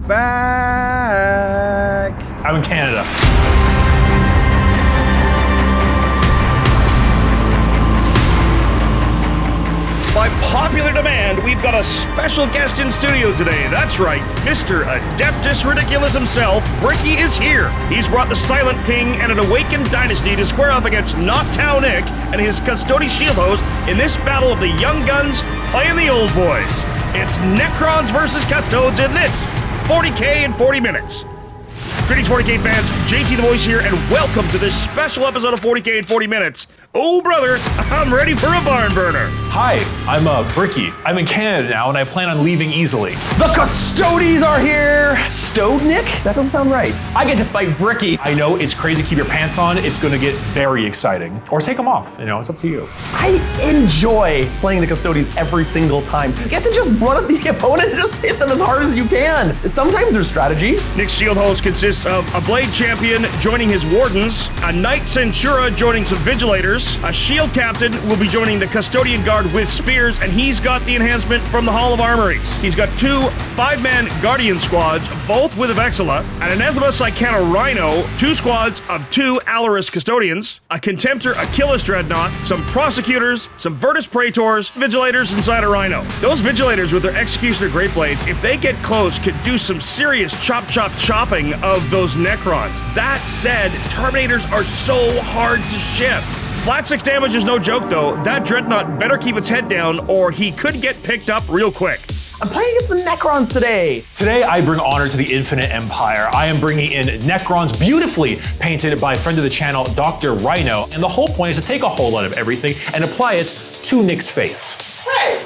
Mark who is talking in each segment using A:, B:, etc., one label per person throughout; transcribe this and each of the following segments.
A: back.
B: I'm in Canada.
A: By popular demand, we've got a special guest in studio today. That's right, Mr. Adeptus Ridiculous himself, Bricky, is here. He's brought the Silent King and an awakened Dynasty to square off against Knocktown Nick and his Custodes shield host in this battle of the young guns playing the old boys. It's Necrons versus Custodes in this 40K in 40 minutes. Greetings 40K fans, JT the Voice here, and welcome to this special episode of 40K in 40 minutes. Oh brother, I'm ready for a barn burner.
B: Hi, I'm Bricky. I'm in Canada now, and I plan on leaving easily.
C: The Custodes are here! Stowed Nick? That doesn't sound right. I get to fight Bricky.
B: I know, it's crazy, keep your pants on, it's gonna get very exciting. Or take them off, it's up to you.
C: I enjoy playing the Custodes every single time. You get to just run at the opponent and just hit them as hard as you can. Sometimes there's strategy.
A: Nick's shield host consists of a Blade Champion joining his Wardens, a Knight-Centura joining some Vigilators, a Shield Captain will be joining the Custodian Guard with Spears, and he's got the enhancement from the Hall of Armouries. He's got two 5-man Guardian squads, both with a Vexilla, an Anathema Psychana Rhino, two squads of two Alaris Custodians, a Contemptor Achilles Dreadnought, some Prosecutors, some Virtus Praetors, Vigilators inside a Rhino. Those Vigilators with their Executioner Great Blades, if they get close, could do some serious chopping of those Necrons. That said, Terminators are so hard to shift. Flat 6 damage is no joke though. That Dreadnought better keep its head down or he could get picked up real quick.
C: I'm playing against the Necrons today.
B: Today, I bring honor to the Infinite Empire. I am bringing in Necrons beautifully painted by a friend of the channel, Dr. Rhino, and the whole point is to take a whole lot of everything and apply it to Nick's face.
C: Hey!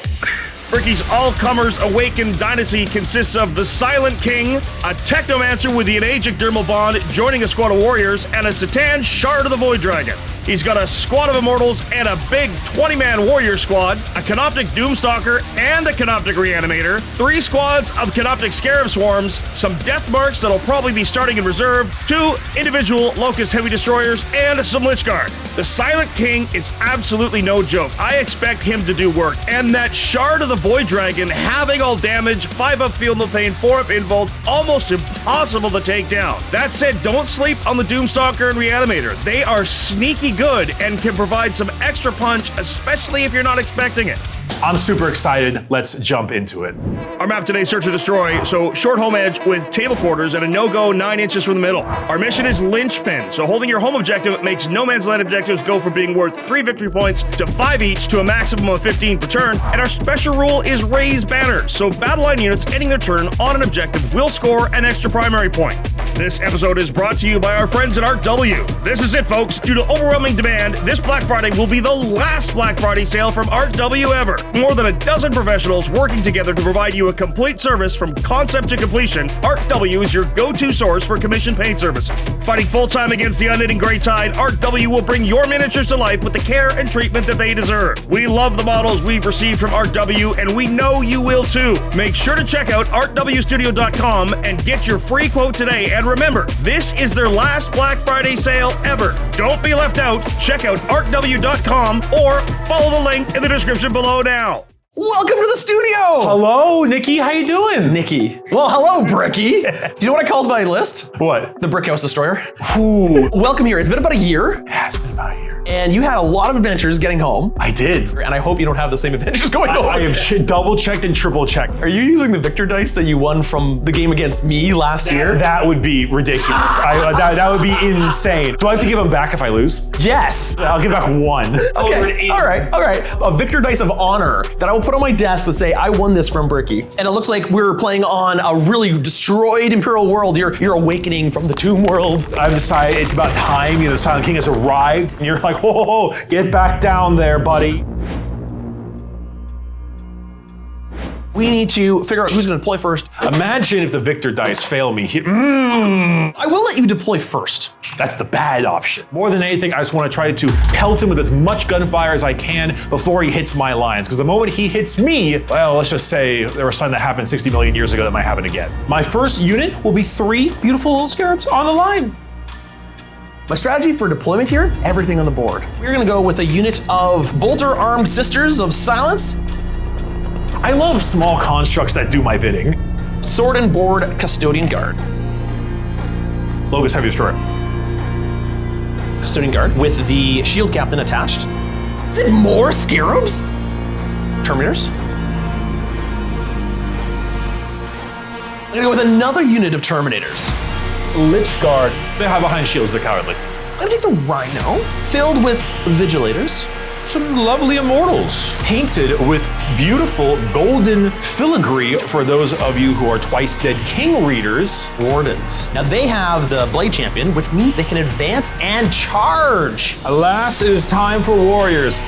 A: Bricky's all-comers awakened dynasty consists of the Silent King, a Technomancer with the Enaegic Dermal bond joining a squad of warriors, and a Satan Shard of the Void Dragon. He's got a squad of Immortals and a big 20-man warrior squad, a Canoptek Doomstalker and a Canoptek Reanimator, 3 squads of Canoptek Scarab Swarms, some Deathmarks that'll probably be starting in reserve, 2 individual Lokhust Heavy Destroyers, and some Lychguard. The Silent King is absolutely no joke. I expect him to do work, and that Shard of the Void Dragon having all damage, 5 up field no pain, 4 up invuln, almost impossible to take down. That said, don't sleep on the Doomstalker and Reanimator. They are sneaky good and can provide some extra punch, especially if you're not expecting it.
B: I'm super excited. Let's jump into it.
A: Our map today, Search or Destroy, so short home edge with table quarters and a no-go 9 inches from the middle. Our mission is Linchpin, so holding your home objective makes no man's land objectives go from being worth 3 victory points to 5 each to a maximum of 15 per turn, and our special rule is Raise Banners, so battle line units ending their turn on an objective will score an extra primary point. This episode is brought to you by our friends at ArtW. This is it, folks. Due to overwhelming demand, this Black Friday will be the last Black Friday sale from ArtW ever. More than a dozen professionals working together to provide you a complete service from concept to completion, ArtW is your go-to source for commission paint services. Fighting full-time against the unknitting gray tide, ArtW will bring your miniatures to life with the care and treatment that they deserve. We love the models we've received from ArtW, and we know you will too. Make sure to check out artwstudio.com and get your free quote today. And remember, this is their last Black Friday sale ever. Don't be left out. Check out artw.com or follow the link in the description below now.
C: Welcome to the studio!
B: Hello, Nicky, how you doing?
C: Nicky. Well, hello, Bricky. Do you know what I called my list?
B: What?
C: The Brick House Destroyer.
B: Ooh.
C: Welcome here. It's been about a year.
B: It has been about a year.
C: And you had a lot of adventures getting home.
B: I did.
C: And I hope you don't have the same adventures going on.
B: I have double-checked and triple-checked.
C: Are you using the Victor dice that you won from the game against me last year?
B: That would be ridiculous. That would be insane. Do I have to give them back if I lose?
C: Yes.
B: I'll give back 1.
C: Okay, all right. A Victor dice of honor that I will put on my desk that say, I won this from Bricky. And it looks like we're playing on a really destroyed Imperial world. You're awakening from the tomb world.
B: I've decided it's about time, the Silent King has arrived, and you're like, whoa, get back down there, buddy.
C: We need to figure out who's gonna deploy first.
B: Imagine if the Victor dice fail me here.
C: I will let you deploy first.
B: That's the bad option. More than anything, I just want to try to pelt him with as much gunfire as I can before he hits my lines. Because the moment he hits me, well, let's just say there was something that happened 60 million years ago that might happen again. My first unit will be 3 beautiful little scarabs on the line.
C: My strategy for deployment here, everything on the board. We're gonna go with a unit of bolter-armed Sisters of Silence.
B: I love small constructs that do my bidding.
C: Sword and Board Custodian Guard.
B: Lokhust Heavy Destroyer.
C: Custodian Guard with the Shield Captain attached. Is it more Scarabs? Terminators. I'm gonna go with another unit of Terminators.
B: Lychguard. They hide behind shields, the cowardly.
C: I'm gonna take the Rhino, filled with Vigilators.
B: Some lovely Immortals, painted with beautiful golden filigree for those of you who are Twice Dead King readers.
C: Wardens. Now they have the Blade Champion, which means they can advance and charge.
B: Alas, it is time for warriors.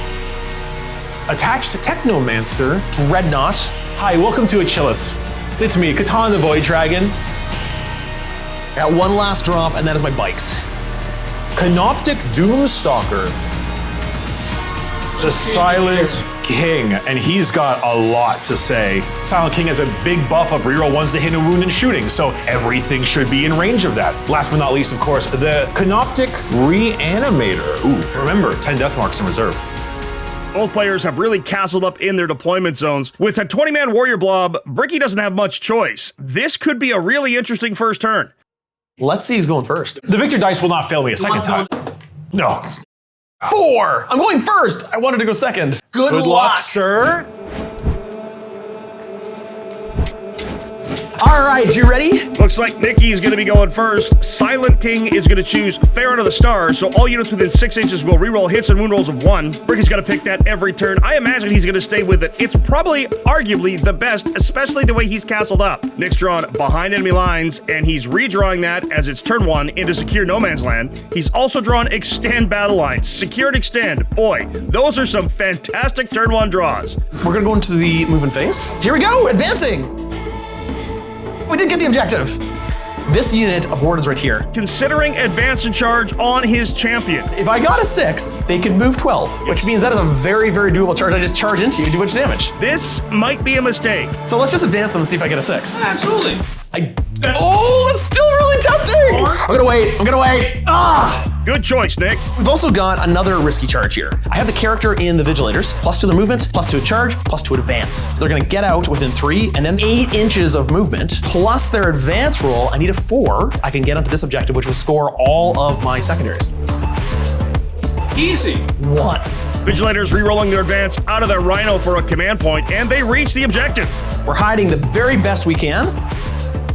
B: Attached to Technomancer.
C: Dreadnought.
B: Hi, welcome to Achilles. It's me, Catan the Void Dragon.
C: Got one last drop, and that is my bikes.
B: Canoptek Doomstalker. The Silent King, and he's got a lot to say. Silent King has a big buff of reroll ones to hit and wound and shooting, so everything should be in range of that. Last but not least, of course, the Canoptek Reanimator. Ooh, remember, 10 Deathmarks in reserve.
A: Both players have really castled up in their deployment zones. With a 20-man warrior blob, Bricky doesn't have much choice. This could be a really interesting first turn.
C: Let's see who's going first.
B: The victor dice will not fail me a second time. No.
C: 4! I'm going first! I wanted to go second. Good luck,
B: sir.
C: All right, you ready?
A: Looks like Nicky's gonna be going first. Silent King is gonna choose Fair Under the Stars, so all units within 6 inches will reroll hits and wound rolls of 1. Bricky's gotta pick that every turn. I imagine he's gonna stay with it. It's probably, arguably, the best, especially the way he's castled up. Nick's drawn behind enemy lines, and he's redrawing that as it's turn 1 into Secure No Man's Land. He's also drawn Extend Battle Lines. Secure and Extend. Boy, those are some fantastic turn 1 draws.
C: We're gonna go into the movement phase. Here we go, advancing! We did get the objective. This unit of wardens right here.
A: Considering advance and charge on his champion.
C: If I got a 6, they can move 12, which means that is a very, very doable charge. I just charge into you and do a bunch of damage.
A: This might be a mistake.
C: So let's just advance them and see if I get a 6.
D: Absolutely.
C: Oh, that's still really tempting. I'm gonna wait. Ah!
A: Good choice, Nick.
C: We've also got another risky charge here. I have the character in the Vigilators, +2 to their movement, +2 to charge, +2 to advance. They're gonna get out within 3 and then 8 inches of movement, plus their advance roll. I need a 4. I can get onto this objective, which will score all of my secondaries.
D: Easy.
C: 1.
A: Vigilators re-rolling their advance out of their Rhino for a command point, and they reach the objective.
C: We're hiding the very best we can.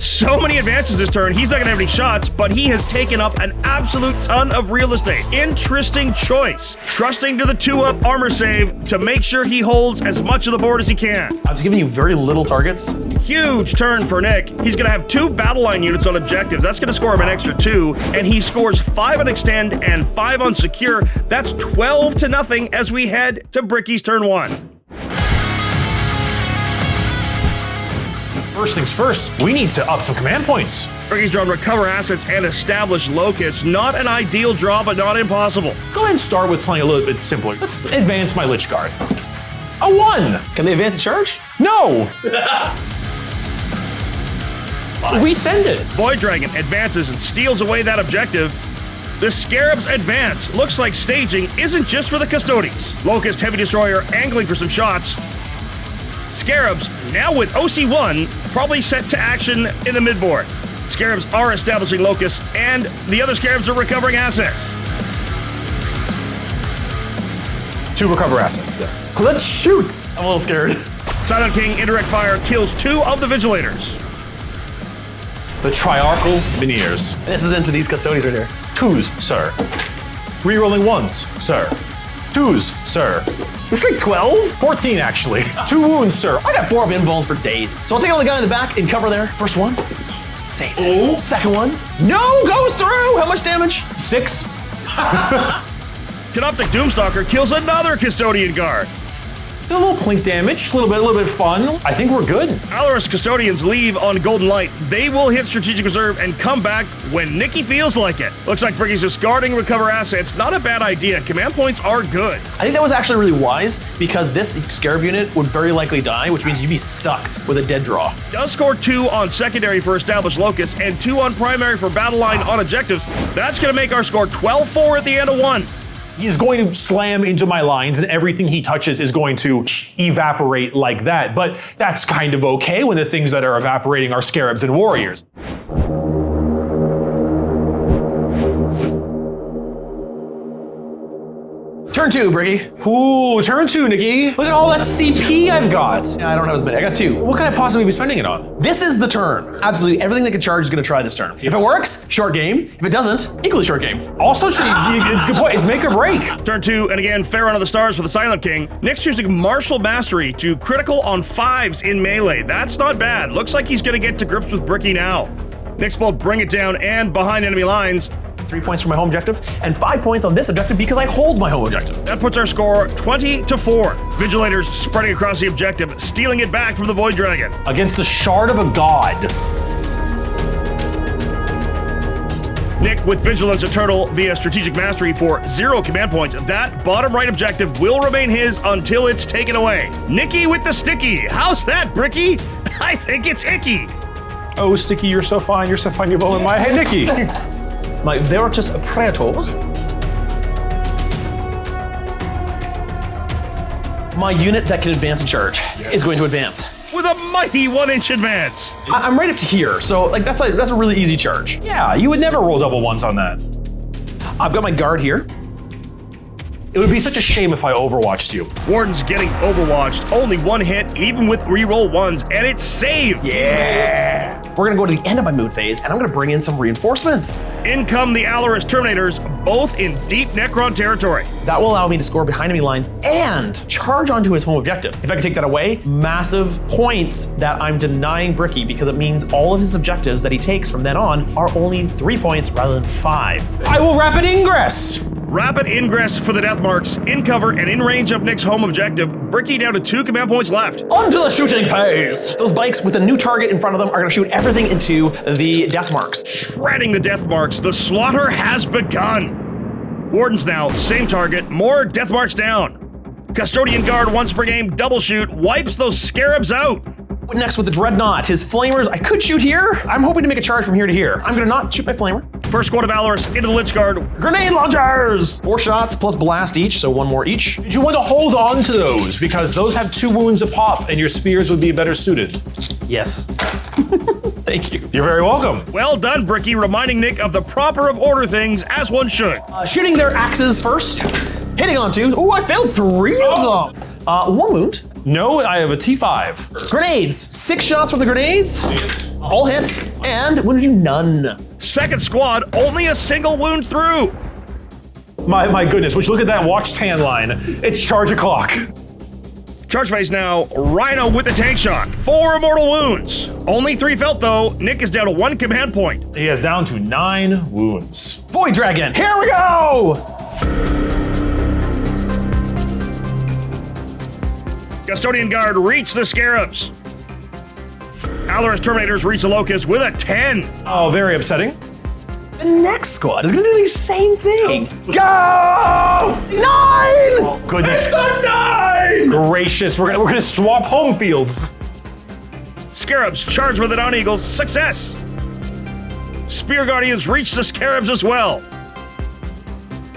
A: So many advances this turn, he's not gonna have any shots, but he has taken up an absolute ton of real estate. Interesting choice. Trusting to the 2-up armor save to make sure he holds as much of the board as he can.
C: I've given you very little targets.
A: Huge turn for Nick. He's gonna have 2 battle line units on objectives. That's gonna score him an extra 2, and he scores 5 on extend and 5 on secure. That's 12 to nothing as we head to Bricky's turn 1.
B: First things first, we need to up some command points.
A: Bricky's drawn recover assets and establish Lokhust. Not an ideal draw, but not impossible.
B: Go ahead and start with something a little bit simpler. Let's advance my Lychguard. A 1!
C: Can they advance to charge?
B: No! We send it.
A: Void Dragon advances and steals away that objective. The Scarab's advance looks like staging isn't just for the Custodians. Lokhust Heavy Destroyer angling for some shots. Scarabs, now with OC1, probably set to action in the midboard. Scarabs are establishing Lokhust, and the other Scarabs are recovering assets.
B: 2 recover assets there.
C: Let's shoot. I'm a little scared.
A: Silent King indirect fire kills 2 of the Vigilators.
B: The Triarchal Veneers.
C: This is into these Custodians right here.
B: 2s, sir. Rerolling 1s, sir. 2s, sir.
C: It's like 12?
B: 14, actually. 2 wounds, sir.
C: I got 4 up invuls for days. So I'll take on the guy in the back and cover there. First one, save.
D: Oh.
C: Second one, no, goes through. How much damage?
B: 6.
A: Canoptek Doomstalker kills another Custodian Guard.
B: Did a little plink damage, a little bit of fun. I think we're good.
A: Valorous Custodians leave on Golden Light. They will hit Strategic Reserve and come back when Nicky feels like it. Looks like Bricky's discarding recover assets. Not a bad idea. Command points are good.
C: I think that was actually really wise because this Scarab unit would very likely die, which means you'd be stuck with a dead draw.
A: Does score 2 on secondary for established Lokhust and 2 on primary for battle line on objectives. That's going to make our score 12-4 at the end of 1.
B: He's going to slam into my lines and everything he touches is going to evaporate like that. But that's kind of okay when the things that are evaporating are Scarabs and Warriors.
C: Turn 2, Bricky.
B: Ooh, turn 2, Nicky. Look at all that CP I've got.
C: Yeah, I don't have as many. I got 2.
B: What could I possibly be spending it on?
C: This is the turn. Absolutely everything that can charge is going to try this turn. If it works, short game. If it doesn't, equally short game.
B: Also, it's a good point. It's make or break.
A: Turn 2, and again, fair run of the stars for the Silent King. Nick's choosing Martial Mastery to critical on 5s in melee. That's not bad. Looks like he's going to get to grips with Bricky now. Nick's both bring it down and behind enemy lines.
C: 3 points for my home objective, and 5 points on this objective because I hold my home objective.
A: That puts our score 20-4. Vigilators spreading across the objective, stealing it back from the Void Dragon.
B: Against the Shard of a God.
A: Nick with Vigilance Eternal via Strategic Mastery for 0 command points. That bottom right objective will remain his until it's taken away. Nicky with the Sticky. How's that, Bricky? I think it's icky.
B: Oh, Sticky, you're so fine. You're so fine. You've owned my... Hey, Nicky.
C: My Veritas Praetors. My unit that can advance and charge is going to advance.
A: With a mighty 1-inch advance.
C: I'm right up to here, so like that's a really easy charge.
B: Yeah, you would never roll double ones on that.
C: I've got my guard here.
B: It would be such a shame if I overwatched you.
A: Warden's getting overwatched. Only 1 hit, even with reroll 1s, and it's saved.
C: Yeah. We're gonna go to the end of my mood phase, and I'm gonna bring in some reinforcements.
A: In come the Alliteration Terminators, both in deep Necron territory.
C: That will allow me to score behind enemy lines and charge onto his home objective. If I can take that away, massive points that I'm denying Bricky because it means all of his objectives that he takes from then on are only 3 points rather than 5.
B: I will rapid ingress.
A: Rapid ingress for the Deathmarks, in cover and in range of Nick's home objective. Bricky down to 2 command points left.
C: On to the shooting phase! Those bikes with a new target in front of them are gonna shoot everything into the Deathmarks.
A: Shredding the Deathmarks, the slaughter has begun. Wardens now, same target, more Deathmarks down. Custodian Guard once per game, double shoot, wipes those Scarabs out.
C: Next with the Dreadnought, his Flamers, I could shoot here. I'm hoping to make a charge from here to here. I'm gonna not shoot my Flamer.
A: First squad of Valorous into the Lychguard.
C: Grenade launchers! 4 shots plus blast each, so 1 more each.
B: Did you want to hold on to those? Because those have 2 wounds a pop and your spears would be better suited.
C: Yes. Thank you.
B: You're very welcome.
A: Well done, Bricky, reminding Nick of the proper of order things as one should.
C: Shooting their axes first. Hitting on 2s. Ooh, I failed 3 of them. 1 wound.
B: No, I have a T5.
C: Grenades. 6 shots with the grenades. All hits. And wounded you none.
A: Second squad, only a single wound through.
B: My goodness, would you look at that watch tan line? It's charge o'clock.
A: Charge phase now, Rhino with the tank shock. 4 immortal wounds. Only 3 felt though. Nick is down to 1 command point.
B: He is down to 9 wounds.
C: Void Dragon, here we go!
A: Custodian Guard reach the Scarabs. Alliteration Terminators reach the Lokhust with a 10.
B: Oh, very upsetting.
C: The next squad is gonna do the same thing. Go! 9!
B: Oh, goodness.
C: It's a 9!
B: Gracious, we're gonna swap home fields.
A: Scarabs charge with the Dawn Eagles. Success. Spear Guardians reach the Scarabs as well.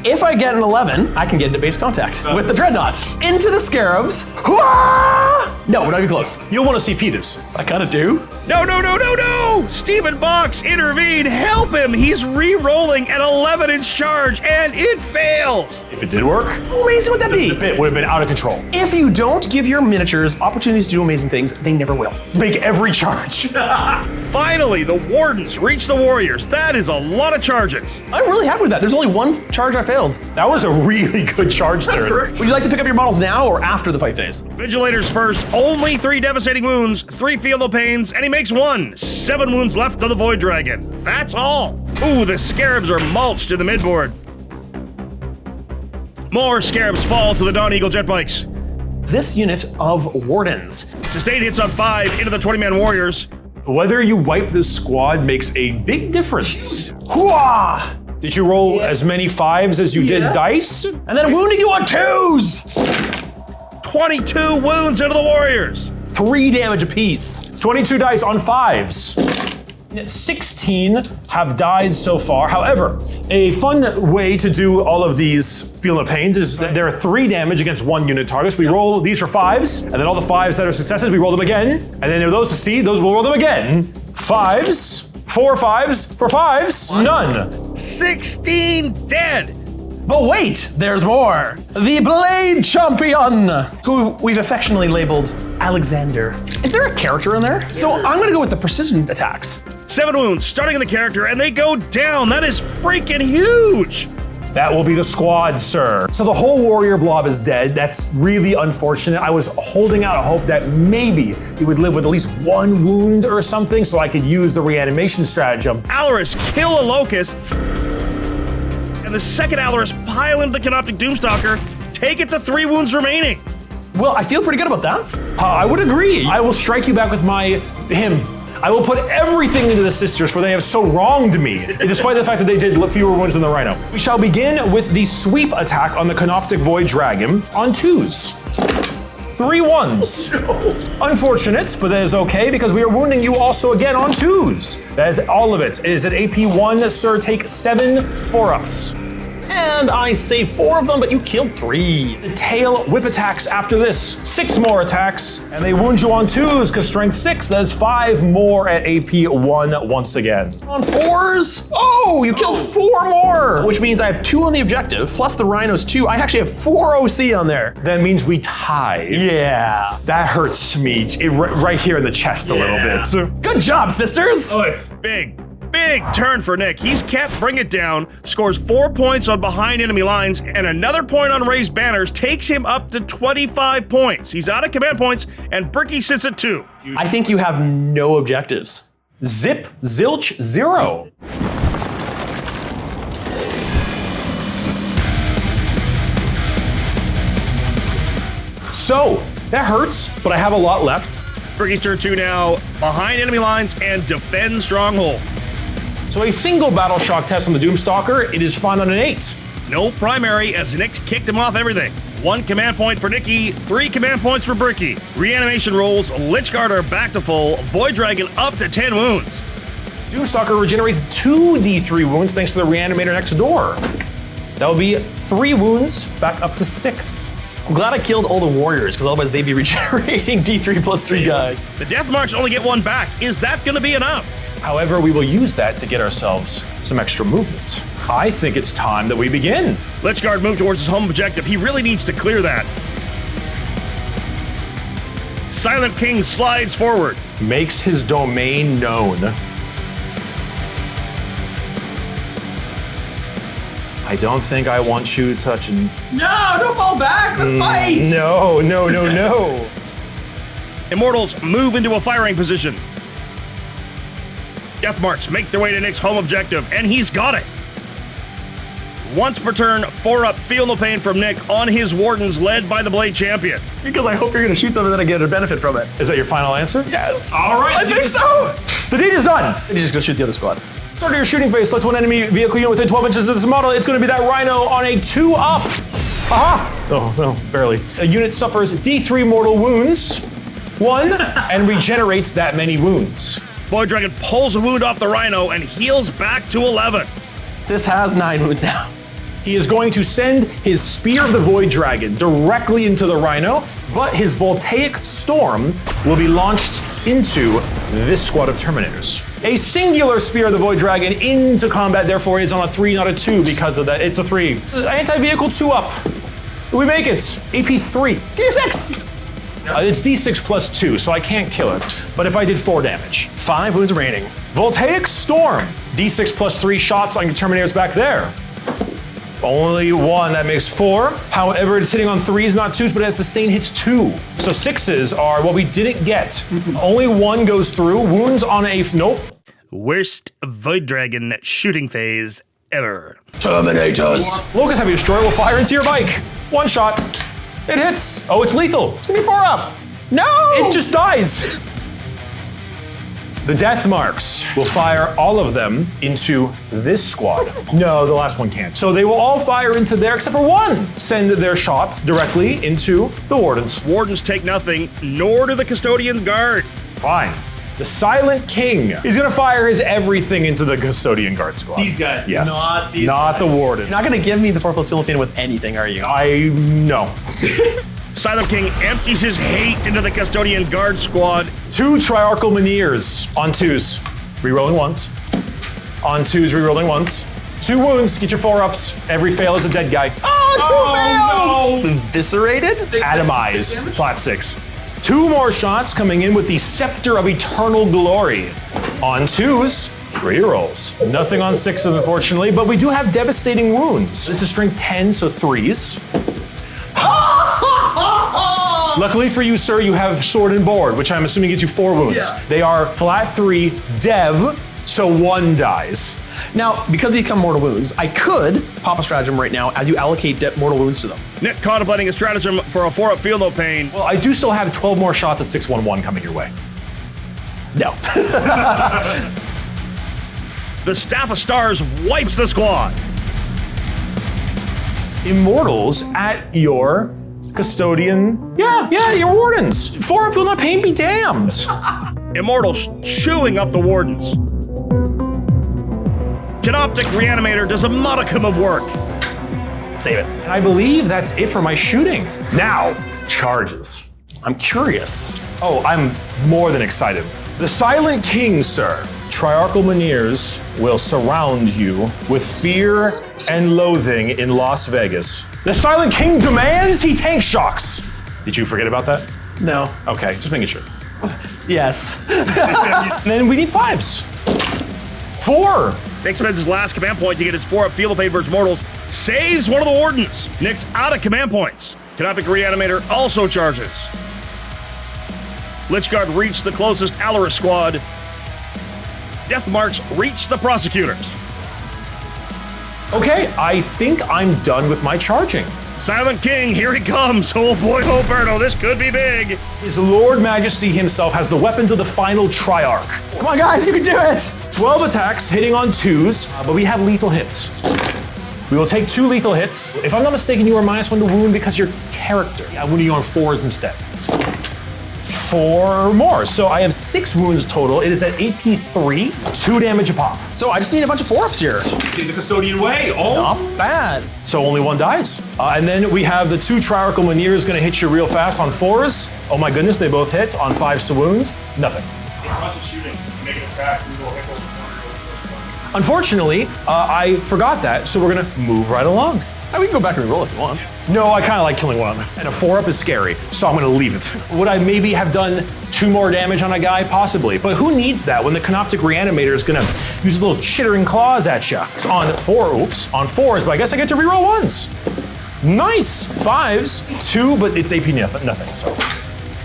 C: If I get an 11, I can get into base contact with the Dreadnought. Into the Scarabs. Hooah! No, we're not even close.
B: You'll want to CP this.
C: I kinda do.
A: No, no, no, no, no! Stephen Box, intervene, help him! He's re-rolling an 11-inch charge, and it fails!
B: If it did work,
C: How amazing would that be?
B: the pit would have been out of control.
C: If you don't give your miniatures opportunities to do amazing things, they never will.
B: Make every charge.
A: Finally, the Wardens reach the Warriors. That is a lot of charges.
C: I'm really happy with that. There's only 1 charge I failed.
B: That was a really good charge turn.
C: Would you like to pick up your models now or after the fight phase?
A: Vigilators first, only 3 devastating wounds, 3 feel no pains, and he makes 1. 7 wounds left to the Void Dragon. That's all. Ooh, the Scarabs are mulched in the midboard. More Scarabs fall to the Dawn Eagle jet bikes.
C: This unit of Wardens.
A: Sustained hits on 5 into the 20-man Warriors.
B: Whether you wipe this squad makes a big difference.
C: Hooah!
B: Did you roll as many 5s as you did dice?
C: And then wounding you on 2s!
A: 22 wounds into the Warriors.
C: 3 damage apiece.
B: 22 dice on 5s. 16 have died so far. However, a fun way to do all of these Feel No Pains is that there are 3 damage against 1 unit targets. We roll these for 5s, and then all the 5s that are successes, we roll them again. And then if those succeed, those we'll roll them again. 5s, 4 5s, for 5s, none.
A: 16 dead.
C: But wait, there's more. The Blade Champion, who we've affectionately labeled Alexander. Is there a character in there? So I'm gonna go with the precision attacks.
A: 7 wounds, starting in the character, and they go down. That is freaking huge.
B: That will be the squad, sir. So the whole warrior blob is dead. That's really unfortunate. I was holding out a hope that maybe he would live with at least 1 wound or something so I could use the reanimation stratagem.
A: Alaris kill a Lokhust, and the second Alaris pile into the Canoptek Doomstalker, take it to 3 wounds remaining.
C: Well, I feel pretty good about that.
B: I would agree. I will strike you back with my hymn. I will put everything into the sisters, for they have so wronged me, despite the fact that they did fewer wounds than the Rhino. We shall begin with the sweep attack on the Canoptek Void Dragon on 2s. 3 1s. No. Unfortunate, but that is okay because we are wounding you also again on 2s. That is all of it. It is at AP 1, sir. Take 7 4-ups.
C: And I saved 4 of them, but you killed 3.
B: The tail whip attacks after this. 6 more attacks, and they wound you on 2s because strength 6. That is 5 more at AP 1 once again.
C: On 4s? Oh, you killed 4 more! Which means I have 2 on the objective, plus the Rhinos 2. I actually have 4 OC on there.
B: That means we tie.
C: Yeah.
B: That hurts me right here in the chest a little bit.
C: Good job, sisters!
A: Oh, big turn for Nick. He's kept Bring It Down, scores 4 points on behind enemy lines, and another point on raised banners takes him up to 25 points. He's out of command points, and Bricky sits at 2.
C: I think you have no objectives.
B: Zip, zilch, 0. So, that hurts, but I have a lot left.
A: Bricky's turn 2 now, behind enemy lines and defend stronghold.
B: So a single battle shock test on the Doomstalker, it is fine on an 8.
A: No primary as Nick kicked him off everything. 1 command point for Nicky, 3 command points for Bricky. Reanimation rolls, Lychguard are back to full, Void Dragon up to 10 wounds.
B: Doomstalker regenerates 2 D3 wounds thanks to the Reanimator next door. That will be 3 wounds, back up to 6.
C: I'm glad I killed all the warriors, because otherwise they'd be regenerating D3 plus 3 guys.
A: The Deathmarks only get 1 back. Is that gonna be enough?
B: However, we will use that to get ourselves some extra movement. I think it's time that we begin.
A: Lychguard moved towards his home objective. He really needs to clear that. Silent King slides forward.
B: Makes his domain known. I don't think I want you touching.
C: No, don't fall back, let's fight!
B: No.
A: Immortals move into a firing position. Deathmarks make their way to Nick's home objective, and he's got it. Once per turn, 4-up, Feel No Pain from Nick on his Wardens, led by the Blade Champion.
C: Because I hope you're gonna shoot them and then I get a benefit from it.
B: Is that your final answer?
C: Yes.
B: All right.
C: I think so!
B: The deed is done.
C: You're just gonna shoot the other squad.
B: Start your shooting phase. Select 1 enemy vehicle unit within 12 inches of this model. It's going to be that Rhino on a 2-up. Aha! Oh, no, barely. A unit suffers D3 mortal wounds, 1, and regenerates that many wounds.
A: Void Dragon pulls a wound off the Rhino and heals back to 11.
C: This has 9 wounds now.
B: He is going to send his Spear of the Void Dragon directly into the Rhino, but his Voltaic Storm will be launched into this squad of Terminators. A singular Spear of the Void Dragon into combat, therefore is on a 3, not a 2 because of that. It's a 3. Anti-vehicle 2-up. We make it. AP 3.
C: D6!
B: It's D6 plus 2, so I can't kill it. But if I did 4 damage.
C: 5 wounds remaining.
B: Voltaic Storm. D6 plus 3 shots on your Terminators back there. Only 1, that makes 4. However, it's hitting on 3s, not 2s, but it has sustain hits 2. So 6s are what we didn't get. Only 1 goes through. Wounds on a, nope.
A: Worst Void Dragon shooting phase ever.
C: Terminators!
B: Lokhust Heavy Destroyer will fire into your bike. 1 shot. It hits. Oh, it's lethal.
C: It's gonna be 4-up. No!
B: It just dies. The Deathmarks will fire all of them into this squad. No, the last one can't. So they will all fire into there except for 1. Send their shots directly into the Wardens.
A: Wardens take nothing, nor do the Custodian Guard.
B: Fine. The Silent King. He's gonna fire his everything into the Custodian Guard Squad.
D: These guys.
B: Yes.
D: Not
B: the Wardens.
C: You're not gonna give me the 4+ Philippine with anything, are you?
B: No.
A: Silent King empties his hate into the Custodian Guard Squad.
B: 2 Triarchal Menhirs on 2s. Rerolling once. On 2s, rerolling once. 2 wounds, get your 4-ups. Every fail is a dead guy.
C: Oh, 2 fails! Eviscerated?
B: Atomized, flat 6. 2 more shots coming in with the Scepter of Eternal Glory. On 2s, rerolls. Nothing on 6s, unfortunately, but we do have devastating wounds. This is strength 10, so 3s. Luckily for you, sir, you have Sword and Board, which I'm assuming gets you 4 wounds.
D: Yeah.
B: They are flat 3, dev, so 1 dies.
C: Now, because you become mortal wounds, I could pop a stratagem right now as you allocate mortal wounds to them.
A: Nick contemplating a stratagem for a 4-up Feel No Pain.
B: Well, I do still have 12 more shots at 611 coming your way.
C: No.
A: The Staff of Stars wipes the squad.
B: Immortals at your Custodian. Yeah, your Wardens. 4-up will not pain be damned.
A: Immortals chewing up the Wardens. Canoptek Reanimator does a modicum of work.
C: Save it.
B: I believe that's it for my shooting. Now, charges.
C: I'm curious.
B: Oh, I'm more than excited. The Silent King, sir. Triarchal Menhirs will surround you with fear and loathing in Las Vegas. The Silent King demands he tank shocks. Did you forget about that?
C: No.
B: Okay, just making sure.
C: Yes.
B: And then we need 5s. 4.
A: Nick spends his last command point to get his 4-up Feel No Pain versus Mortals. Saves one of the Wardens. Nick's out of command points. Canoptek Reanimator also charges. Lychguard reached the closest Alaris squad. Deathmarks reach the prosecutors.
B: Okay, I think I'm done with my charging.
A: Silent King, here he comes. Oh boy, Roberto, this could be big.
B: His Lord Majesty himself has the weapons of the final Triarch.
C: Come on, guys, you can do it!
B: 12 attacks hitting on 2s, but we have lethal hits. We will take 2 lethal hits. If I'm not mistaken, you are -1 to wound because your character. I'm wounding you on 4s instead. 4 more. So I have 6 wounds total. It is at AP3, 2 damage a pop.
C: So I just need a bunch of 4-ups here.
B: Take the Custodian way. Oh.
C: Not bad.
B: So only 1 dies. And then we have the 2 Triarchal Menhirs gonna hit you real fast on 4s. Oh my goodness, they both hit. On 5s to wound, nothing.
A: It's not just shooting. Make an attack, we will hit those.
B: Unfortunately, I forgot that, so we're gonna move right along.
C: We can go back and roll if you want.
B: No, I kind of like killing one of them. And a 4-up is scary, so I'm gonna leave it. Would I maybe have done 2 more damage on a guy? Possibly, but who needs that when the Canoptek Reanimator is gonna use his little chittering claws at you? On 4s, but I guess I get to reroll 1s. Nice, 5s, 2, but it's AP nothing, so.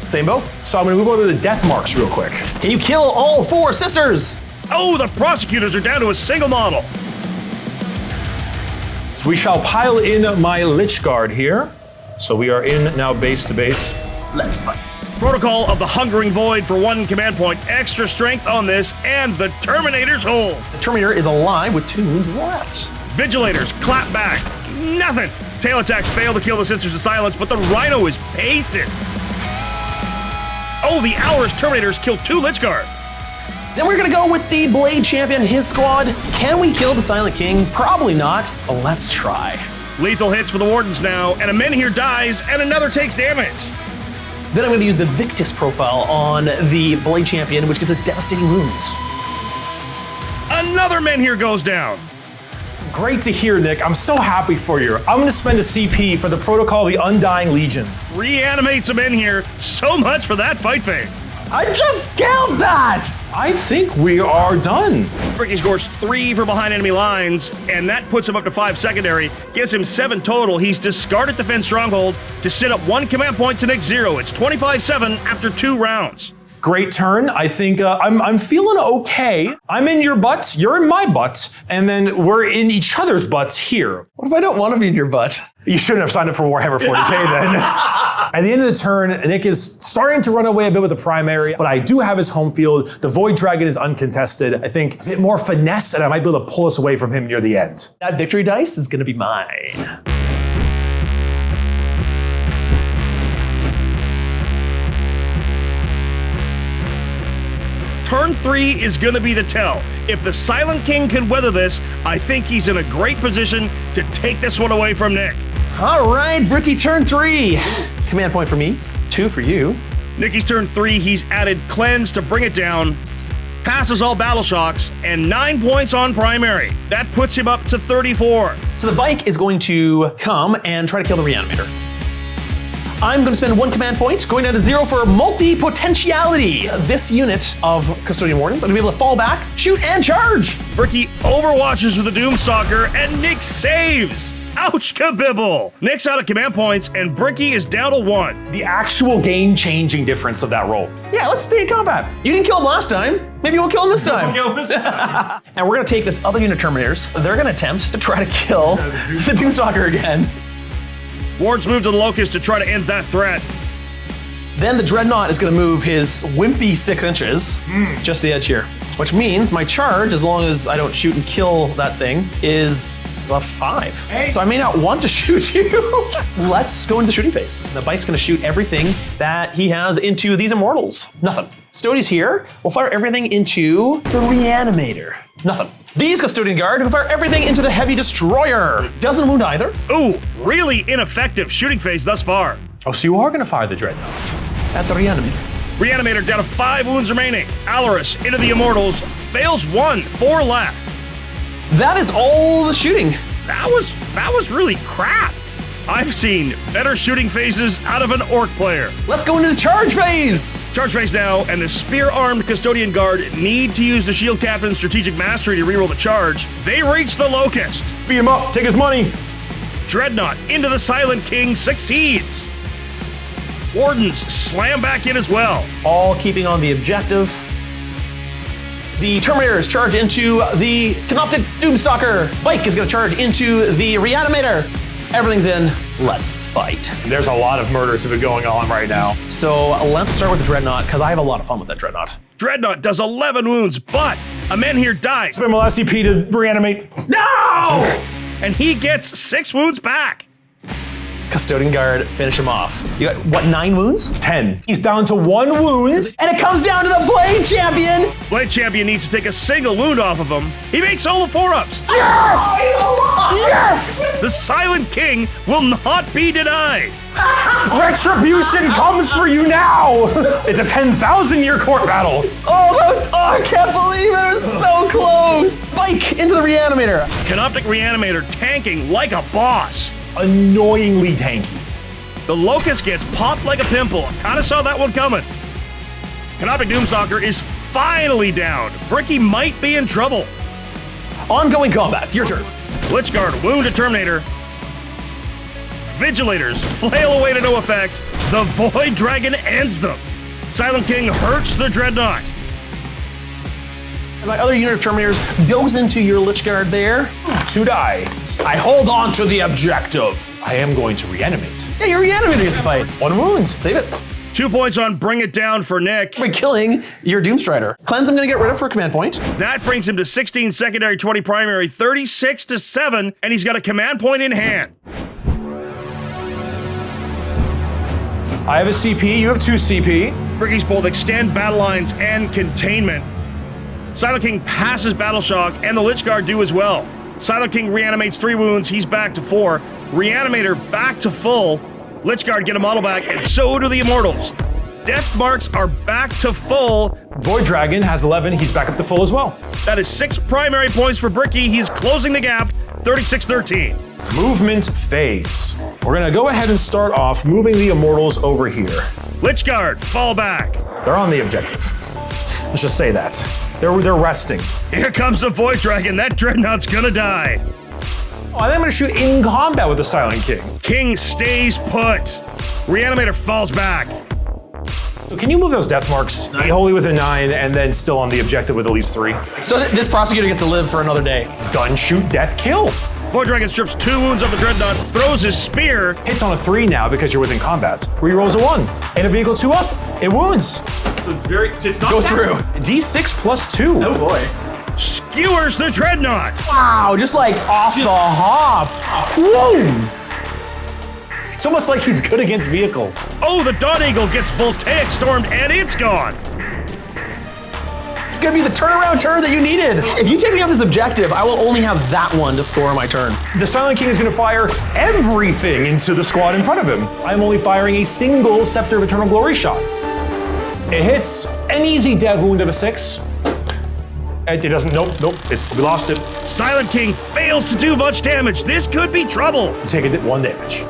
C: Same both.
B: So I'm gonna move over to the Deathmarks real quick.
C: Can you kill all 4 sisters?
A: Oh, the prosecutors are down to a single model.
B: So we shall pile in my Lychguard here. So we are in now base to base.
C: Let's fight.
A: Protocol of the Hungering Void for 1 command point. Extra strength on this, and the Terminator's hold.
C: The Terminator is alive with 2 wounds left.
A: Vigilators clap back. Nothing. Tail attacks fail to kill the Sisters of Silence, but the Rhino is pasted. Oh, the Hours Terminators kill 2 Lychguard.
C: Then we're gonna go with the Blade Champion, his squad. Can we kill the Silent King? Probably not, but let's try.
A: Lethal hits for the Wardens now, and a Menhir dies, and another takes damage.
C: Then I'm gonna use the Victus profile on the Blade Champion, which gives us devastating wounds.
A: Another Menhir goes down.
B: Great to hear, Nick. I'm so happy for you. I'm gonna spend a CP for the Protocol of the Undying Legions.
A: Reanimate some Menhir. So much for that fight phase.
C: I just killed that!
B: I think we are done.
A: Bricky scores 3 for behind enemy lines, and that puts him up to 5 secondary, gives him 7 total. He's discarded Defense Stronghold to sit up 1 command point to Nick 0. It's 25-7 after 2 rounds.
B: Great turn. I think I'm feeling okay. I'm in your butt, you're in my butt, and then we're in each other's butts here.
C: What if I don't want to be in your butt?
B: You shouldn't have signed up for Warhammer 40k then. At the end of the turn, Nick is starting to run away a bit with the primary, but I do have his home field. The Void Dragon is uncontested. I think a bit more finesse, and I might be able to pull us away from him near the end.
C: That victory dice is gonna be mine.
A: turn 3 is gonna be the tell. If the Silent King can weather this, I think he's in a great position to take this one away from Nick.
C: All right, Bricky, turn 3. Command point for me, 2 for you.
A: Nicky's turn 3, he's added Cleanse to bring it down, passes all battle shocks, and 9 points on primary. That puts him up to 34.
C: So the bike is going to come and try to kill the Reanimator. I'm going to spend 1 command point, going down to 0 for multi-potentiality. This unit of Custodian Wardens, I'm going to be able to fall back, shoot, and charge.
A: Bricky overwatches with the Doomstalker, and Nick saves. Ouch, kabibble! Nick's out of command points, and Bricky is down to 1.
B: The actual game-changing difference of that roll.
C: Yeah, let's stay in combat. You didn't kill him last time. Maybe you won't kill him this time. And we're going to take this other unit Terminators. They're going to attempt to try to kill the Doomstalker again.
A: Ward's moved to the Lokhust to try to end that threat.
C: Then the Dreadnought is going to move his wimpy 6 inches, just the edge here. Which means my charge, as long as I don't shoot and kill that thing, is a 5.
B: Hey.
C: So I may not want to shoot you. Let's go into the shooting phase. The bike's going to shoot everything that he has into these Immortals. Nothing. Custodians here will fire everything into the Reanimator. Nothing. These Custodian Guard will fire everything into the Heavy Destroyer. Doesn't wound either.
A: Ooh, really ineffective shooting phase thus far.
B: Oh, so you are going to fire the Dreadnought.
C: At the Reanimator.
A: Reanimator down to 5 wounds remaining. Alaris into the Immortals, fails 1, 4 left.
C: That is all the shooting.
A: That was really crap. I've seen better shooting phases out of an Orc player.
C: Let's go into the charge phase.
A: Charge phase now, and the spear-armed Custodian Guard need to use the Shield Captain's Strategic Mastery to reroll the charge. They reach the Lokhust.
B: Beat him up, take his money.
A: Dreadnought into the Silent King succeeds. Wardens slam back in as well.
C: All keeping on the objective. The Terminators charge into the Canoptek Doomstalker. Bike is going to charge into the Reanimator. Everything's in. Let's fight.
B: There's a lot of murder to be going on right now.
C: So let's start with the Dreadnought, because I have a lot of fun with that Dreadnought.
A: Dreadnought does 11 wounds, but a man here dies.
B: Spend my last CP to reanimate.
A: No! And he gets 6 wounds back.
C: Custodian Guard, finish him off. You got, what, 9 wounds?
B: 10. He's down to 1 wound.
C: And it comes down to the Blade Champion.
A: Blade Champion needs to take a single wound off of him. He makes all the 4-ups.
C: Yes! Yes!
A: The Silent King will not be denied.
B: Retribution comes for you now. It's a 10,000-year court battle.
C: Oh, I can't believe it. It was so close. Bike into the Reanimator.
A: Canoptek Reanimator tanking like a boss.
B: Annoyingly tanky.
A: The Lokhust gets popped like a pimple. Kinda saw that one coming. Canoptek Doomstalker is finally down. Bricky might be in trouble.
C: Ongoing combat. It's your turn.
A: Lychguard wound a Terminator. Vigilators flail away to no effect. The Void Dragon ends them. Silent King hurts the Dreadnought.
C: And my other unit of Terminators goes into your Lychguard there.
B: To die.
C: I hold on to the objective.
B: I am going to reanimate.
C: Yeah, you're Reanimator gets the fight.
B: 1 wound.
C: Save it.
A: 2 points on Bring It Down for Nick.
C: By killing your Doomstrider. Cleanse I'm going to get rid of for a command point.
A: That brings him to 16 secondary, 20 primary, 36 to 7, and he's got a command point in hand.
B: I have a CP, you have 2 CP.
A: Bricky's both extend battle lines and containment. Silent King passes Battle Shock, and the Lychguard do as well. Silent King reanimates 3 wounds, he's back to 4. Reanimator back to full. Lychguard get a model back, and so do the Immortals. Deathmarks are back to full.
B: Void Dragon has 11, he's back up to full as well.
A: That is 6 primary points for Bricky. He's closing the gap, 36-13.
B: Movement phase. We're gonna go ahead and start off moving the Immortals over here.
A: Lychguard, fall back.
B: They're on the objective. Let's just say that. They're resting.
A: Here comes the Void Dragon. That Dreadnought's gonna die.
B: Oh, and I'm gonna shoot in combat with the Silent King.
A: King stays put. Reanimator falls back.
B: So can you move those Deathmarks wholly with a 9 and then still on the objective with at least 3?
C: So this prosecutor gets to live for another day.
B: Gun, shoot, death, kill.
A: Void Dragon strips 2 wounds off the Dreadnought, throws his spear.
B: Hits on a 3 now because you're within combat. Rerolls a 1. And a vehicle 2 up. It wounds.
A: It's not
C: Goes through.
B: D6 plus 2.
C: Oh boy.
A: Skewers the Dreadnought.
C: Wow, just like off the hop.
B: Whoa! It's almost like he's good against vehicles.
A: Oh, the Dawn Eagle gets Voltaic stormed and it's gone.
C: gonna be the turnaround turn that you needed. If you take me off this objective, I will only have that one to score my turn.
B: The Silent King is going to fire everything into the squad in front of him. I'm only firing a single Scepter of Eternal Glory shot. It hits an easy dev wound of a 6. It doesn't, nope, we lost it.
A: Silent King fails to do much damage. This could be trouble.
B: Take it 1 damage.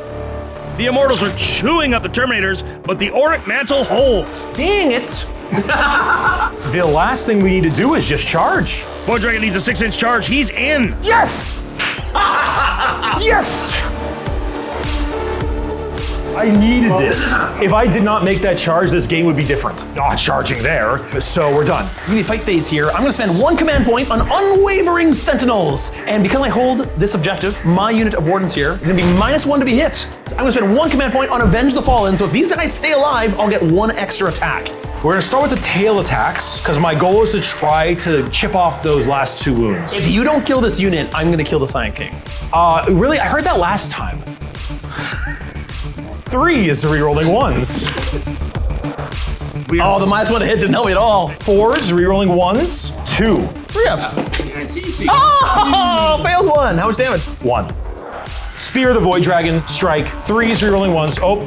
A: The Immortals are chewing up the Terminators, but the Auric Mantle holds.
B: Dang it. The last thing we need to do is just charge.
A: Void Dragon needs a 6-inch charge. He's in.
B: Yes! Yes! I needed this. If I did not make that charge, this game would be different. Not charging there, so we're done.
C: Give me a fight phase here. I'm gonna spend 1 command point on Unwavering Sentinels. And because I hold this objective, my unit of Wardens here is gonna be -1 to be hit. I'm gonna spend 1 command point on Avenge the Fallen, so if these guys stay alive, I'll get 1 extra attack.
B: We're gonna start with the tail attacks, because my goal is to try to chip off those last 2 wounds.
C: If you don't kill this unit, I'm gonna kill the Silent King.
B: Really? I heard that last time. 3 is the rerolling 1s.
C: Oh, the -1 to hit didn't help me at all.
B: 4s, rerolling 1s, 2.
C: 3-ups.
D: It's easy.
C: Oh, fails 1. How much damage?
B: 1. Spear the Void Dragon, strike. 3s, rerolling 1s. Oh.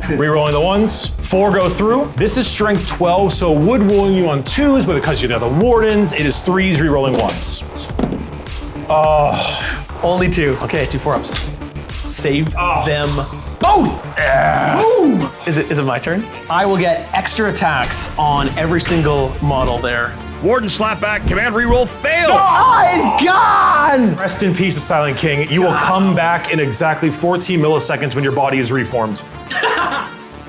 B: Rerolling the 1s. 4 go through. This is strength 12, so it would wound you on 2s, but because you have the Wardens, it is 3s, rerolling 1s.
C: Only 2. Okay, 2 4-ups. Save them both! Boom! Is it my turn? I will get extra attacks on every single model there.
A: Warden slapback, command reroll failed.
C: Oh, it's gone!
B: Rest in peace, the Silent King. You will come back in exactly 14 milliseconds when your body is reformed.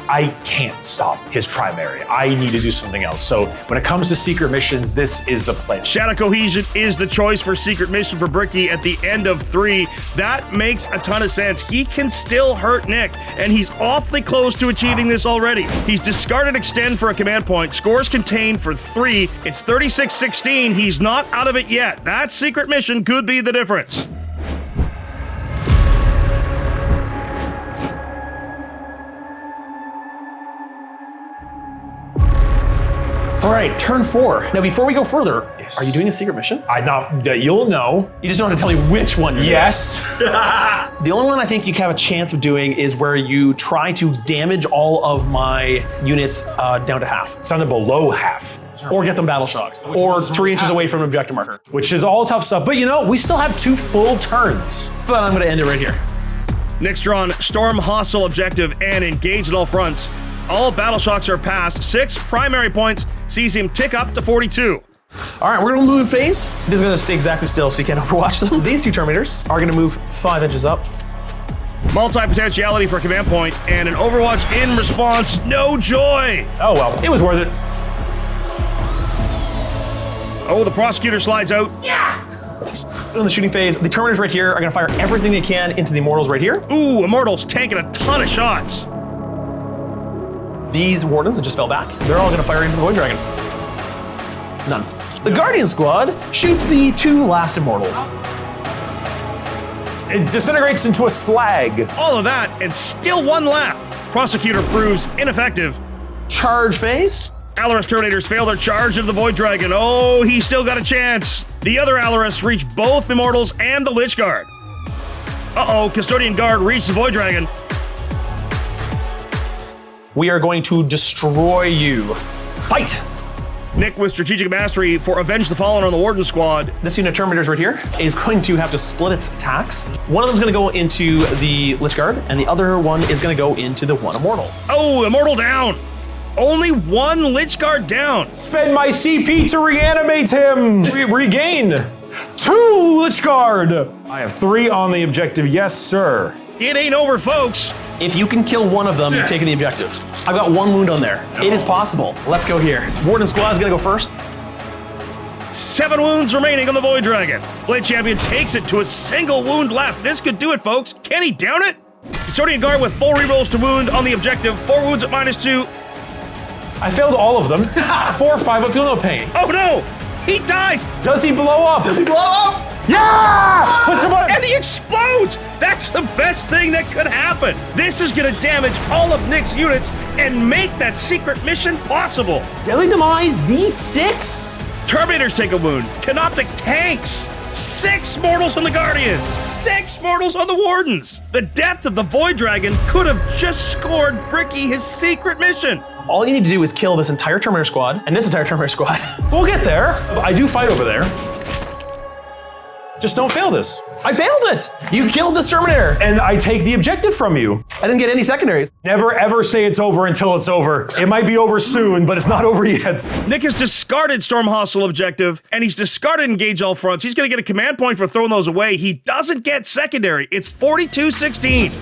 B: I can't stop his primary. I need to do something else. So when it comes to secret missions, this is the place.
A: Shadow Cohesion is the choice for secret mission for Bricky at the end of 3. That makes a ton of sense. He can still hurt Nick, and he's awfully close to achieving this already. He's discarded Extend for a command point. Scores contained for 3. It's 36-16. He's not out of it yet. That secret mission could be the difference.
C: All right, turn 4. Now, before we go further, are you doing a secret mission?
B: You'll know.
C: You just don't have to tell me which one.
B: Yes.
C: The only one I think you have a chance of doing is where you try to damage all of my units down to half.
B: It's down to below half.
C: Or get them battle shocked. Or 3 inches away from an objective marker.
B: Which is all tough stuff. But you know, we still have 2 full turns.
C: But I'm gonna end it right here.
A: Nick's drawn Storm Hostile Objective and engage at all fronts. All battle shocks are passed. 6 primary points sees him tick up to 42.
C: All right, we're gonna move in phase. This is gonna stay exactly still so you can't overwatch them. These 2 Terminators are gonna move 5 inches up.
A: Multi-potentiality for a command point, and an Overwatch in response. No joy!
B: Oh well, it was worth it.
A: Oh, the Prosecutor slides out.
C: In the shooting phase, the Terminators right here are gonna fire everything they can into the Immortals right here.
A: Ooh, Immortals tanking a ton of shots.
C: These Wardens that just fell back, they're all gonna fire into the Void Dragon. None. The Guardian Squad shoots the 2 last Immortals.
B: It disintegrates into a slag.
A: All of that, and still 1 left. Prosecutor proves ineffective.
C: Charge phase.
A: Allarus Terminators fail their charge of the Void Dragon. Oh, he's still got a chance. The other Allarus reach both Immortals and the Lychguard. Uh-oh, Custodian Guard reached the Void Dragon.
C: We are going to destroy you. Fight!
A: Nick with Strategic Mastery for Avenge the Fallen on the Warden Squad.
C: This unit of Terminators right here is going to have to split its attacks. One of them is going to go into the Lychguard, and the other one is going to go into the 1 Immortal.
A: Oh, Immortal down. Only 1 Lychguard down.
B: Spend my CP to reanimate him. Regain 2 Lychguard. I have 3 on the objective. Yes, sir.
A: It ain't over, folks.
C: If you can kill one of them, you're taking the objective. I've got 1 wound on there. It is possible. Let's go here. Warden Squad is gonna go first.
A: 7 wounds remaining on the Void Dragon. Blade Champion takes it to a single wound left. This could do it, folks. Can he down it? Custodian Guard with full rerolls to wound on the objective. 4 wounds at -2.
B: I failed all of them. 4 or 5, but feel no pain.
A: Oh no! He dies!
B: Does he blow up?
C: Does he blow up?
B: Yeah! Put someone.
A: And the He explodes! That's the best thing that could happen. This is gonna damage all of Nick's units and make that secret mission possible.
B: Deadly Demise D6?
A: Terminators take a wound. Canoptek tanks. 6 mortals on the Guardians. 6 mortals on the Wardens. The death of the Void Dragon could have just scored Bricky his secret mission.
C: All you need to do is kill this entire Terminator squad and this entire Terminator squad.
B: We'll get there. I do fight over there. Just don't fail this.
C: I failed it! You killed this Terminator!
B: And I take the objective from you.
C: I didn't get any secondaries.
B: Never ever say it's over until it's over. It might be over soon, but it's not over yet.
A: Nick has discarded Storm Hostile objective, and he's discarded Engage All Fronts. He's gonna get a command point for throwing those away. He doesn't get secondary. It's 42-16.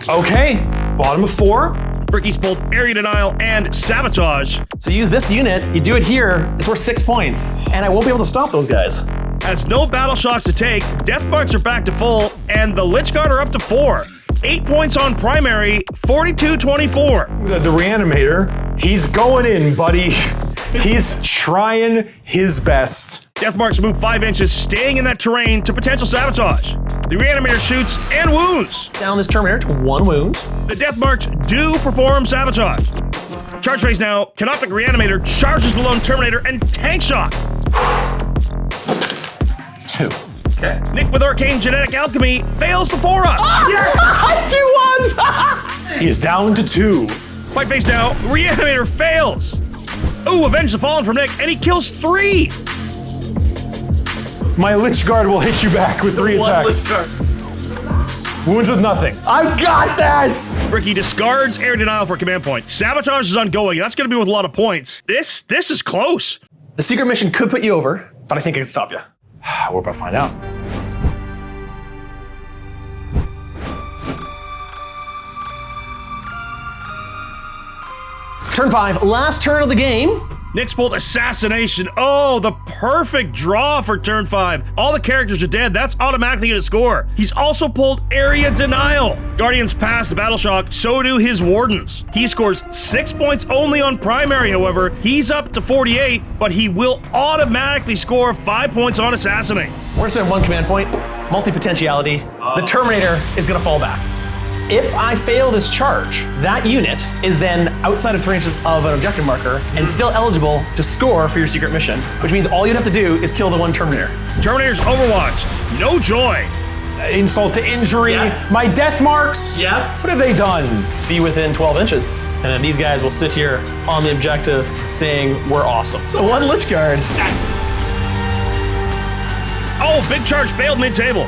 B: Okay, bottom of 4.
A: Bricky's pulled Area Denial and Sabotage.
C: So use this unit, you do it here, it's worth 6 points. And I won't be able to stop those guys.
A: Has no battle shocks to take, Deathmarks are back to full, and the Lychguard are up to 4. 8 points on primary, 42-24.
B: The Reanimator, he's going in, buddy. He's trying his best.
A: Deathmarks move 5 inches, staying in that terrain to potential sabotage. The Reanimator shoots and wounds.
C: Down this Terminator to 1 wound.
A: The Deathmarks do perform sabotage. Charge phase now, Canoptek Reanimator charges the lone Terminator and tank shot.
B: 2. Okay.
A: Nick with Arcane Genetic Alchemy fails the 4-up.
C: That's 2 ones!
B: He is down to 2.
A: Fight phase now, Reanimator fails. Ooh, Avenge the Fallen from Nick, and he kills 3.
B: My Lychguard will hit you back with 3 attacks. Wounds with nothing.
C: I got this!
A: Bricky discards Air Denial for command point. Sabotage is ongoing. That's going to be with a lot of points. This is close.
C: The secret mission could put you over, but I think I can stop you.
B: We're about to find out.
C: Turn 5, last turn of the game.
A: Nick's pulled Assassination. Oh, the perfect draw for turn 5. All the characters are dead. That's automatically going to score. He's also pulled Area Denial. Guardians pass the Battle Shock, so do his Wardens. He scores 6 points only on primary, however. He's up to 48, but he will automatically score 5 points on Assassinate.
C: We're gonna spend 1 command point, multi-potentiality. The Terminator is gonna fall back. If I fail this charge, that unit is then outside of 3 inches of an objective marker and still eligible to score for your secret mission, which means all you'd have to do is kill the 1 Terminator.
A: Terminator's overwatched. No joy.
B: Insult to injury.
C: Yes.
B: My Deathmarks.
C: Yes.
B: What have they done?
C: Be within 12 inches. And then these guys will sit here on the objective saying, we're awesome. The 1 Lychguard.
A: Oh, big charge failed mid-table.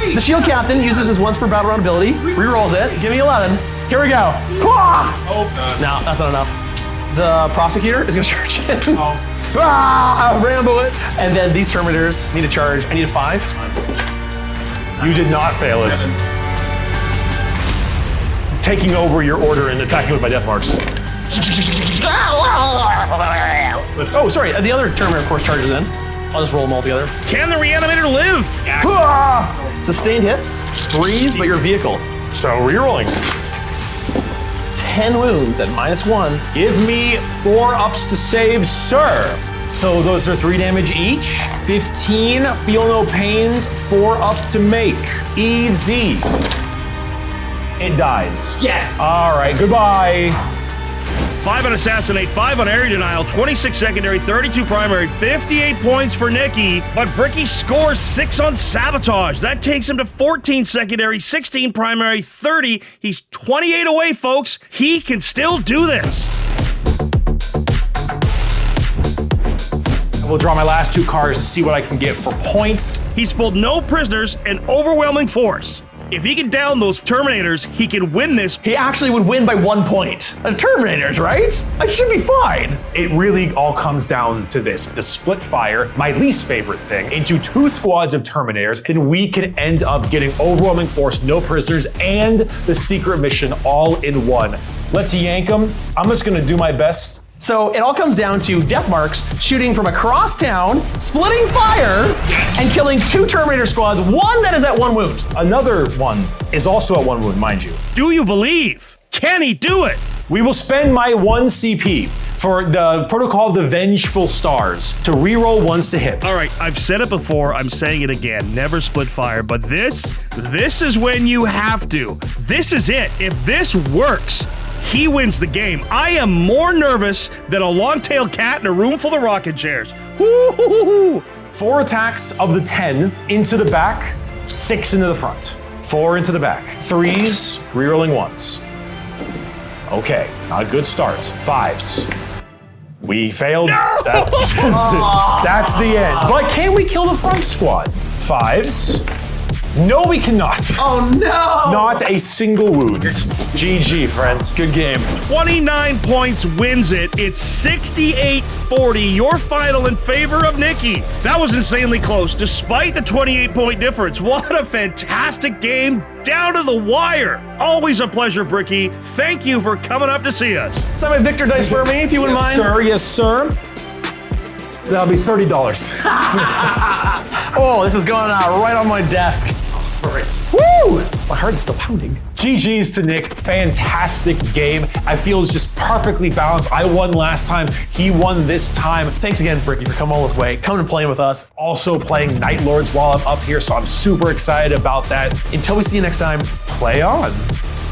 C: The shield captain uses his once per battle round ability, rerolls it, give me 11. Here we go. No, that's not enough. The prosecutor is gonna charge in. Rambo it. And then these Terminators need a charge. I need a 5.
B: You did not fail it. Taking over your order and attacking with my Deathmarks.
C: Oh, sorry. The other Terminator, of course, charges in. I'll just roll them all together.
A: Can the Reanimator live?
C: Sustained hits, 3s, but your vehicle.
B: So rerolling.
C: 10 wounds at -1.
B: Give me 4 ups to save, sir. So those are 3 damage each. 15, feel no pains, 4 up to make. Easy. It dies.
C: Yes.
B: All right, goodbye.
A: 5 on Assassinate, 5 on Area Denial, 26 secondary, 32 primary, 58 points for Nicky, but Bricky scores 6 on Sabotage. That takes him to 14 secondary, 16 primary, 30. He's 28 away, folks. He can still do this.
B: I will draw my last 2 cards to see what I can get for points.
A: He's pulled no prisoners and overwhelming force. If he can down those Terminators, he can win this.
C: He actually would win by 1 point. The Terminators, right? I should be fine.
B: It really all comes down to this. The split fire, my least favorite thing, into 2 squads of Terminators, and we can end up getting overwhelming force, no prisoners, and the secret mission all in one. Let's yank them. I'm just gonna do my best.
C: So it all comes down to Deathmarks shooting from across town, splitting fire, and killing 2 Terminator squads, 1 that is at 1 wound.
B: Another one is also at 1 wound, mind you.
A: Do you believe? Can he do it?
B: We will spend my 1 CP for the Protocol of the Vengeful Stars to reroll once to hit.
A: All right, I've said it before, I'm saying it again, never split fire, but this is when you have to. This is it. If this works, he wins the game. I am more nervous than a long-tailed cat in a room full of rocking chairs. Woo-hoo-hoo-hoo.
B: 4 attacks of the 10 into the back, 6 into the front. 4 into the back. 3s, rerolling once. Okay, not a good start. 5s. We failed.
A: No!
B: That's the end. But can we kill the front squad? 5s. No, we cannot.
C: Oh no!
B: Not a single wound. GG, friends. Good game.
A: 29 points wins it. It's 68-40, your final in favor of Nicky. That was insanely close, despite the 28-point difference. What a fantastic game, down to the wire. Always a pleasure, Bricky. Thank you for coming up to see us.
C: Send my Victor dice for me, if you wouldn't mind.
B: Sir, yes, sir. That'll be $30.
C: Oh, this is going right on my desk.
B: All right.
C: Woo! My heart is still pounding.
B: GG's to Nick. Fantastic game. I feel it's just perfectly balanced. I won last time. He won this time.
C: Thanks again, Bricky, for coming all this way, coming and playing with us.
B: Also playing Night Lords while I'm up here, so I'm super excited about that.
C: Until we see you next time,
B: Play on.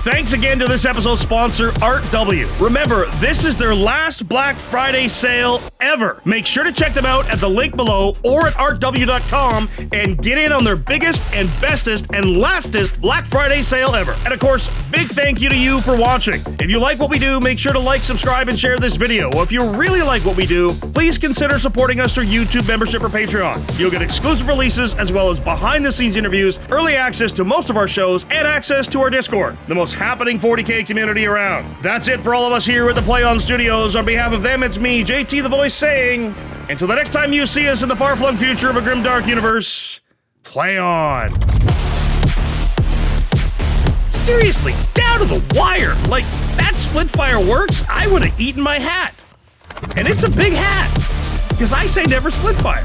A: Thanks again to this episode's sponsor, Art W. Remember, this is their last Black Friday sale ever. Make sure to check them out at the link below or at artw.com and get in on their biggest and bestest and lastest Black Friday sale ever. And of course, big thank you to you for watching. If you like what we do, make sure to like, subscribe, and share this video. If you really like what we do, please consider supporting us through YouTube membership or Patreon. You'll get exclusive releases as well as behind-the-scenes interviews, early access to most of our shows, and access to our Discord, the most happening 40K community around. That's it for all of us here at the Play On Studios. On behalf of them, it's me, JT the Voice, saying, until the next time you see us in the far-flung future of a grim dark universe, play on. Seriously, down to the wire. Like, that split fire works, I would have eaten my hat. And it's a big hat, because I say never split fire.